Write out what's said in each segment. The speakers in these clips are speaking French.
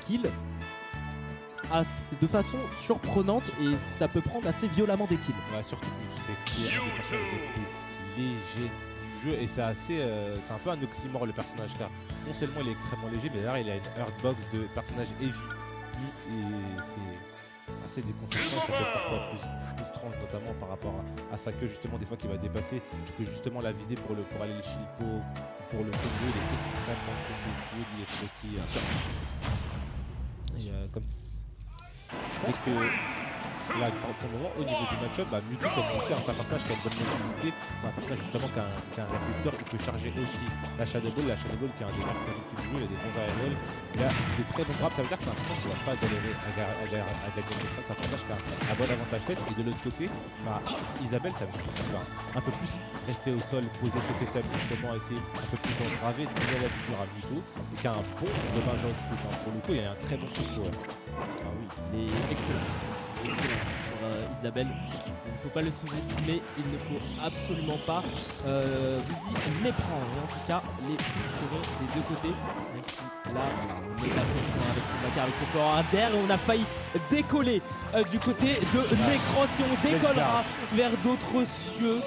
kills de façon surprenante et ça peut prendre assez violemment des kills. Ouais, surtout que c'est un des personnages les plus légers du jeu et c'est un peu un oxymore le personnage car non seulement il est extrêmement léger mais d'ailleurs il a une hurtbox de personnage heavy et c'est assez déconcertant, ça peut être parfois plus frustrant notamment par rapport à sa queue justement des fois qu'il va dépasser, tu peux justement la viser pour aller le shilpo, pour le combo, il est extrêmement fluide, il est petit. Et comme je pense que là, pour le moment, au niveau du match-up, Mewtwo, comme on sait, c'est un personnage qui a une bonne mobilité, c'est un personnage justement qui a un réflecteur, il peut charger aussi la Shadow Ball qui est un des meilleurs qualités du jeu, il a des bons aérols, il a des très bons frappes, ça veut dire que c'est un personnage qui ne va pas galérer à gagner le c'est un personnage qui a un bon avantage tête, et de l'autre côté, Isabelle, ça veut dire qu'il va un peu plus rester au sol, poser ses setups, justement essayer un peu plus d'entraver, de donner la figure à Mewtwo, et qui a un bon dommage output, pour le coup, il y a un très bon coup pour elle. Ah oui, il est excellent. Excellent sur Isabelle. Il ne faut pas le sous-estimer, il ne faut absolument pas vous y méprendre. En tout cas, les touches seront des deux côtés. Même si là, on met la pression avec son backer, avec son corps inter et on a failli décoller du côté de Necros et on décollera vers d'autres cieux.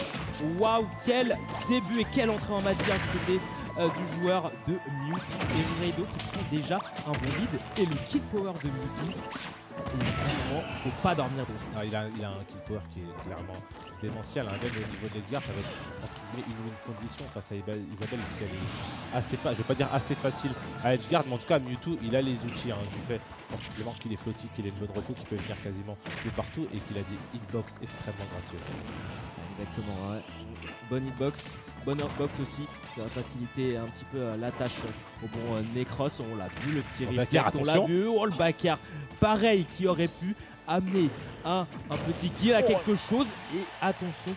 Waouh, quel début et quelle entrée en matière du côté du joueur de Mewtwo et Redo qui prend déjà un bon lead et le kill power de Mewtwo. Et vraiment, il ne faut pas dormir dessus. Il a un kill power qui est clairement démentiel. Même au niveau de l'Edgar, ça va être entre guillemets une win condition face à Isabelle, qui est assez je vais pas dire assez facile à Edgar, mais en tout cas Mewtwo, il a les outils du fait particulièrement qu'il est flotti, qu'il a une bonne reco, qu'il peut venir quasiment de partout et qu'il a des hitbox extrêmement gracieuses. Exactement, ouais. Bonne hitbox, bonne hurtbox aussi, ça va faciliter un petit peu la tâche au bon Necros. On l'a vu, le petit reflect, on l'a vu, le backer, pareil, qui aurait pu amener un petit kill à quelque chose. Et attention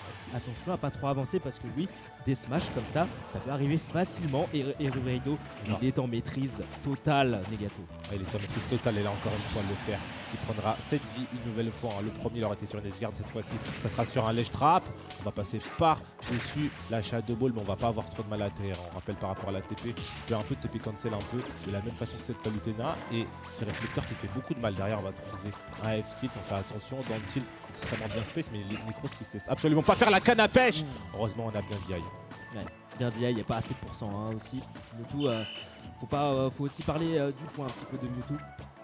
à pas trop avancer parce que oui, des smash comme ça peut arriver facilement. Et Redo, il est en maîtrise totale, Negato. Il est en maîtrise totale et là encore une fois le fer qui prendra cette vie une nouvelle fois. Le premier il aurait été sur une edge guard, cette fois-ci ça sera sur un ledge trap. On va passer par-dessus la Shadow Ball mais on va pas avoir trop de mal à atterrir. On rappelle par rapport à la TP, tu peux un peu TP cancel un peu de la même façon que cette Palutena et ce réflecteur qui fait beaucoup de mal. Derrière on va trouver un F-tilt, on fait attention dans le tilt extrêmement bien space mais les Necros qui se laissent absolument pas faire la canne à pêche. Heureusement on a bien DI. Ouais, bien DI, il n'y a pas assez de pourcents aussi. Mewtwo, faut aussi parler du point un petit peu de Mewtwo.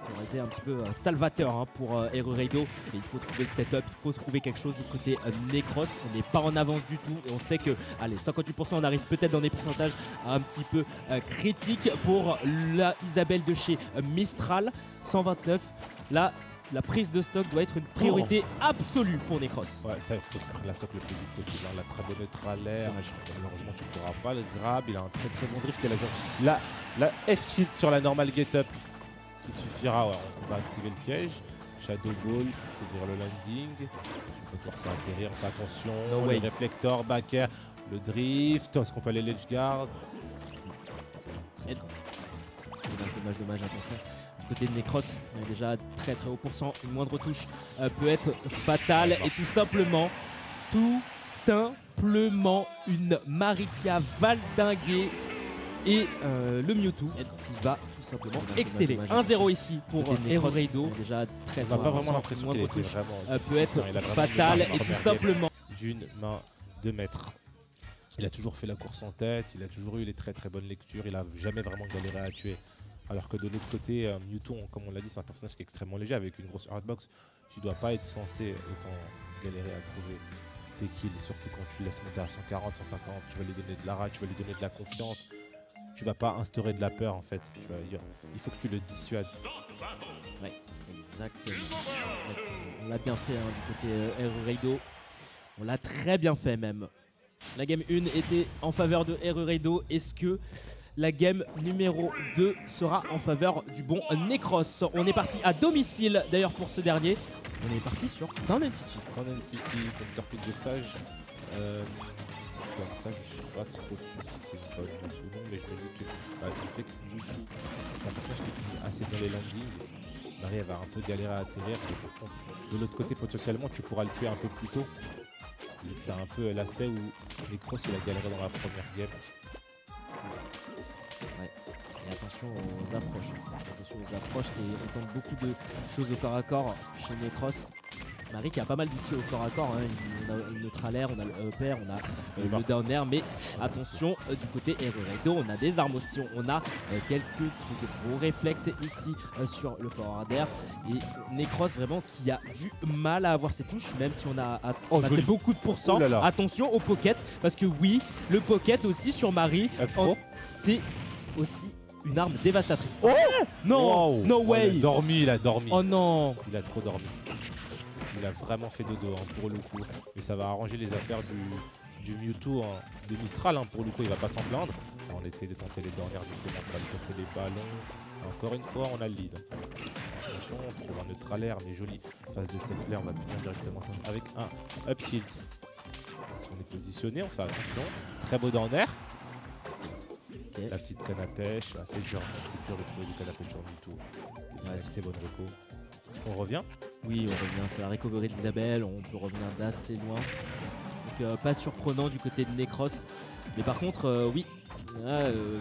Ça aurait été un petit peu salvateur pour Redo. Et il faut trouver le setup, il faut trouver quelque chose du côté Necros. On n'est pas en avance du tout et on sait que, allez, 58%, on arrive peut-être dans des pourcentages un petit peu critiques pour la Isabelle de chez Mistral. 129, là, la prise de stock doit être une priorité absolue pour Necros. Ouais, ça il faut prendre la stock le plus vite possible. La très bonne neutralaire, malheureusement tu ne pourras pas le grab. Il a un très très bon drift. La F-tilt sur la normale get-up qui suffira. Ouais, on va activer le piège. Shadow Ball, ouvrir le landing. Tu peux forcer à atterrir, on fait attention. Le réflecteur, backer, le drift. Est-ce qu'on peut aller ledge guard? Dommage, attention. Du côté de Necros, on est déjà très au pourcent. Une moindre touche peut être fatale. Et tout simplement une Marikia valdinguée. Et le Mewtwo qui va tout simplement exceller. 1-0 ici pour Redo. Déjà très fort. On n'a pas vraiment l'impression qu'il touche peut être fatale et tout simplement d'une main de maître. Il a toujours fait la course en tête, il a toujours eu les très très bonnes lectures, il a jamais vraiment galéré à tuer. Alors que de l'autre côté, Mewtwo, comme on l'a dit, c'est un personnage qui est extrêmement léger avec une grosse hurtbox. Tu dois pas être censé autant galérer à trouver tes kills, surtout quand tu laisses monter à 140, 150, tu vas lui donner de la rage, tu vas lui donner de la confiance. Tu vas pas instaurer de la peur en fait. Il faut que tu le dissuades. Ouais, exactement. On l'a bien fait du côté Redo. On l'a très bien fait même. La game 1 était en faveur de Redo. Est-ce que la game numéro 2 sera en faveur du bon Necros? On est parti à domicile d'ailleurs pour ce dernier. On est parti sur Downland City. Downland City, comme torpille de stage. Comme ça, je suis pas trop sûr si c'est une bonne ou non, mais je me dis que le fait que Mewtwo est un personnage qui est assez dans les landings, Marie va un peu galérer à atterrir. Et par contre, de l'autre côté, potentiellement, tu pourras le tuer un peu plus tôt. C'est un peu l'aspect où Necros il a galéré dans la première game. Ouais. Et attention attention aux approches. Attention aux approches, on tente beaucoup de choses au corps à corps chez Necros. Marie qui a pas mal d'outils au corps à corps, hein. On a le neutral air, on a le upper, on a le down air, mais attention du côté Heroredo, on a des armes aussi, on a quelques trucs gros réflects ici sur le forward air, et Necros vraiment qui a du mal à avoir ses touches, même si on a passé beaucoup de pourcents. Attention au pocket, parce que oui, le pocket aussi sur Marie, c'est aussi une arme dévastatrice. Oh non, no way. Il a dormi. Oh non. Il a trop dormi. Il a vraiment fait dodo hein, pour le coup. Et ça va arranger les affaires du Mewtwo hein, de Mistral. Hein. Pour le coup, il va pas s'en plaindre. On essaie de tenter les dernières justement pour aller casser les ballons. Encore une fois, on a le lead. Attention, on trouve un neutral air, mais joli. Phase de cette player, on va finir directement avec un up tilt. Si on est positionné, on fait attention. Très beau down air. Okay. La petite canne à pêche. Ah, c'est dur de trouver du canne à pêche sur Mewtwo. Ouais, c'est bonne reco. On revient? Oui, on revient. C'est la recovery d'Isabelle. On peut revenir d'assez loin. Donc, pas surprenant du côté de Necros. Mais par contre, oui,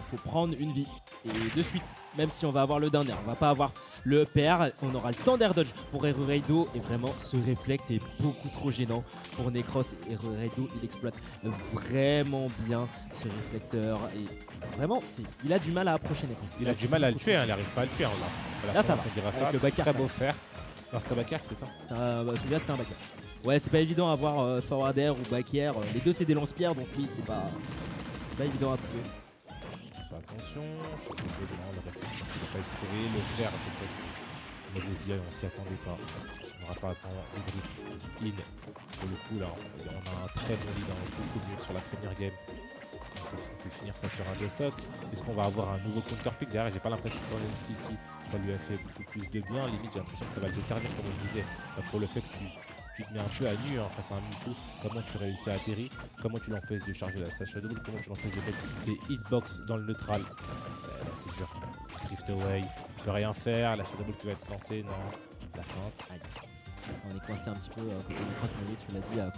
faut prendre une vie. Et de suite, même si on va avoir le down air, on va pas avoir le upper, on aura le temps d'air dodge pour Heroredo. Et vraiment, ce réflexe est beaucoup trop gênant pour Necros. Et Heroredo, il exploite vraiment bien ce réflecteur. Et vraiment, il a du mal à approcher Necros. Il a du mal à le tuer, hein, il n'arrive pas à le tuer. Là, ça va. Avec le backer, très beau faire. Non, c'est un backer, c'est ça? Celui-là, c'était un backer. Ouais, c'est pas évident à avoir forward air ou back air. Les deux, c'est des lance-pierres, donc oui, c'est pas évident à trouver. Attention, le réflexe qui ne va pas être trouvé. Le fer, mauvaise DI, on s'y attendait pas. On n'aura pas attendu le drift in. Pour le coup, là, on a un très bon lead, beaucoup mieux sur la première game. On peut finir ça sur un deux stock. Est-ce qu'on va avoir un nouveau counter pick derrière? J'ai pas l'impression que dans NCT ça lui a fait beaucoup plus de bien. Limite, j'ai l'impression que ça va le desservir, comme on disait, pour le fait que tu te mets un peu à nu hein, face à un Mewtwo. Comment tu réussis à atterrir, comment tu l'empêches de charger la Shadow Ball, comment tu l'empêches de mettre des hitbox dans le neutral. C'est dur. Drift away, il peut rien faire. La Shadow Ball qui va être lancée, non. La feinte. On est coincé un petit peu côté Necros, mais tu l'as dit,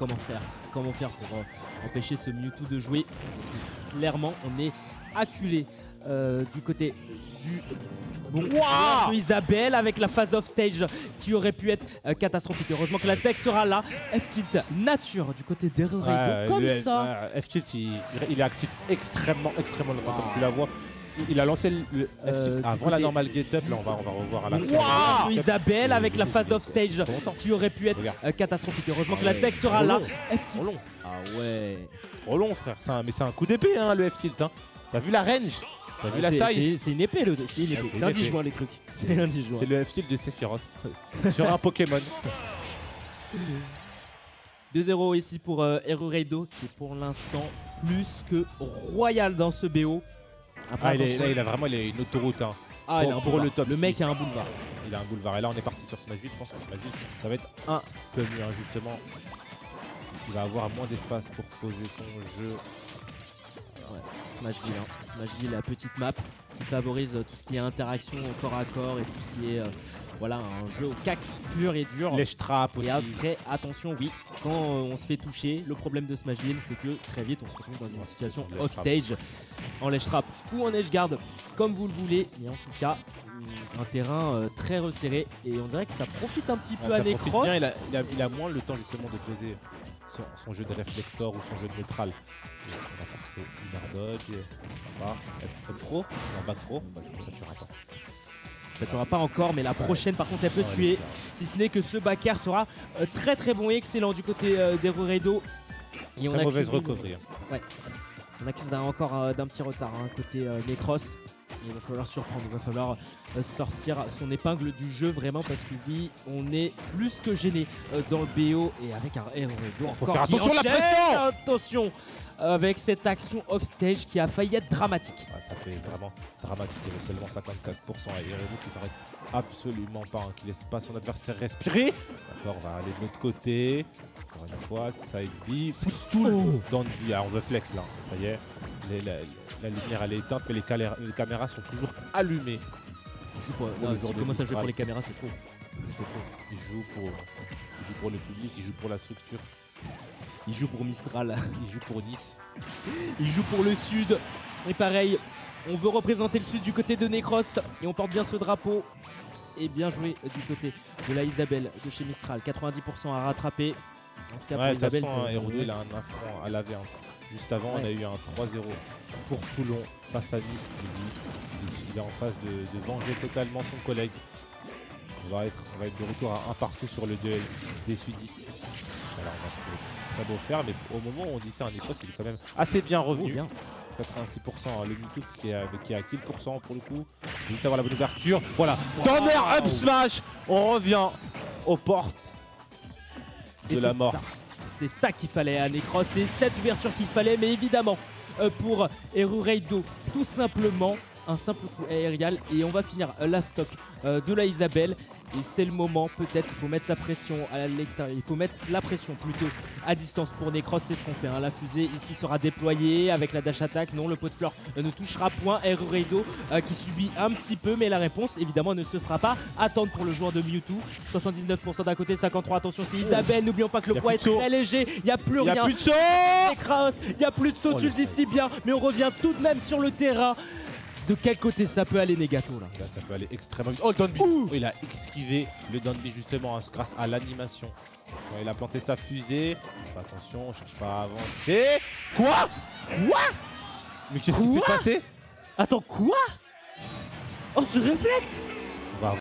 comment faire pour empêcher ce Mewtwo de jouer. Parce que clairement, on est acculé du côté du de Isabelle avec la phase off stage qui aurait pu être catastrophique. Heureusement que la tech sera là. F-tilt nature du côté d'Heroredo comme ça. F-tilt il est actif extrêmement longtemps comme tu la vois. Il a lancé le F-tilt avant la normale get-up. Là on va revoir à l'action. Isabelle avec la phase off stage qui aurait pu être catastrophique. Heureusement que la tech sera là. F-tilt. Ah ouais. Trop long frère. Mais c'est un coup d'épée hein, le F-tilt. Hein. T'as vu la range? T'as vu la taille? C'est une épée, c'est un disjoint les trucs. C'est le F-tilt de Sephiroth sur un Pokémon. 2-0 ici pour Heroredo qui est pour l'instant plus que royal dans ce BO. Après, il a vraiment une autoroute hein, pour le top. Le mec a un boulevard. Il a un boulevard. Et là, on est parti sur Smashville. Je pense que Smashville, ça va être un peu mieux hein, justement. Il va avoir moins d'espace pour poser son jeu. Ouais, Smashville, la petite map qui favorise tout ce qui est interaction au corps à corps et tout ce qui est voilà, un jeu au cac pur et dur. Les traps aussi. Et après, attention, oui, quand on se fait toucher, le problème de Smashville, c'est que très vite on se retrouve dans une situation off-stage en ledge trap ou en edge guard, comme vous le voulez. Mais en tout cas, un terrain très resserré et on dirait que ça profite un petit peu à Necros. Il a moins le temps justement de poser son jeu de réflecteur ou son jeu de neutral. On va forcer une air dodge, F-throw, non back throw, ça tuera pas. Ça tuera pas encore, mais la prochaine par contre elle peut tuer. Si ce n'est que ce backer sera très bon et excellent du côté d'Heroredo. Et on a mauvaise recovery. Ouais. On accuse encore d'un petit retard hein, côté Necros. Il va falloir surprendre, il va falloir sortir son épingle du jeu vraiment parce que oui, on est plus que gêné dans le BO et avec un Heroredo. Faut faire attention à la pression. Attention avec cette action off stage qui a failli être dramatique. Ouais, ça fait vraiment dramatique, il y avait seulement 54% et Heroredo qui s'arrête absolument pas, hein, qui laisse pas son adversaire respirer. D'accord, on va aller de l'autre côté. Encore une fois, side B, tout dans le B. On veut flex là, ça y est. La lumière elle est éteinte mais les caméras sont toujours allumées. Si tu commences à jouer pour les caméras, c'est trop. Il joue pour le public, il joue pour la structure. Il joue pour Mistral. Il joue pour Nice. Il joue pour le Sud. Et pareil, On veut représenter le sud du côté de Necros et on porte bien ce drapeau. Et bien joué du côté de la Isabelle de chez Mistral. 90% à rattraper. En tout cas, Ouais, pour Isabelle, Hérodo, il a un affront à laver. Juste avant, on a eu un 3-0 pour Toulon face à Nice. Il est en phase de venger totalement son collègue. On va être de retour à un partout sur le duel des sudistes. Alors, on a très beau faire, mais au moment où on dit ça, un Necros, il est quand même assez bien revenu. 86%, le Mewtwo qui est à kill % pour le coup. Juste avoir la bonne ouverture. Voilà. Thunder up smash. On revient aux portes de la mort. C'est ça qu'il fallait à Necros, c'est cette ouverture qu'il fallait, mais évidemment pour Hérodo, tout simplement un simple coup aérial et on va finir la stock de la Isabelle. Et c'est le moment, peut-être il faut mettre sa pression à l'extérieur, il faut mettre la pression plutôt à distance pour Necros, c'est ce qu'on fait. La fusée ici sera déployée avec la dash attack, non le pot de fleurs ne touchera point. Hérodo qui subit un petit peu, mais la réponse évidemment ne se fera pas attendre pour le joueur de Mewtwo. 79% d'un côté, 53%, attention c'est Isabelle, n'oublions pas que le poids est très léger, il n'y a plus rien. Il n'y a plus de saut. Necros, il n'y a plus de saut, tu le dis si bien, mais on revient tout de même sur le terrain. De quel côté ça peut aller Negato là? Ça peut aller extrêmement vite. Oh le downbeat. Il a esquivé le downbeat justement grâce à l'animation. Ouais, il a planté sa fusée. Attention, on cherche pas à avancer. Quoi? Mais qu'est-ce qui s'est passé? Attends quoi? Oh ce réflecte.